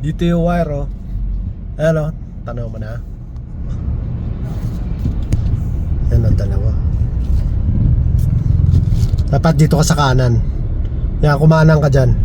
Dito yung wire, oh. Ayan, oh. Tanaw mo na. Yan ang dalawa. Dapat dito ka sa kanan. Yan, kumanang ka dyan.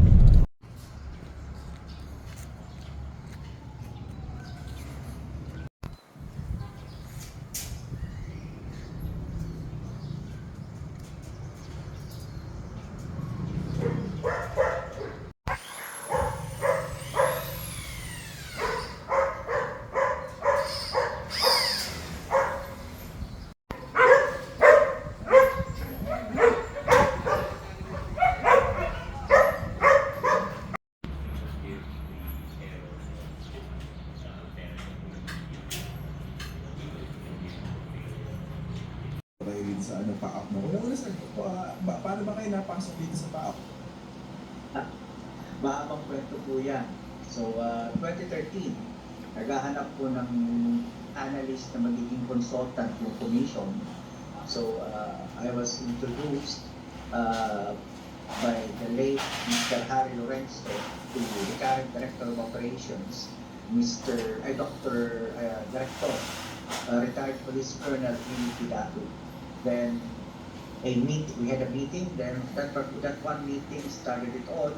Sa ano, PAOK mo. Una-una sir, paano ba kayo napasok dito sa PAOK? Mahabang kwento po yan. So, 2013, naghahanap po ng analyst na magiging consultant ng commission. So, I was introduced by the late Mr. Harry Lorenzo to the current Director of Operations, Dr. Director, retired Police Colonel Willie Pidatu. Then we had a meeting, then that one meeting started it all.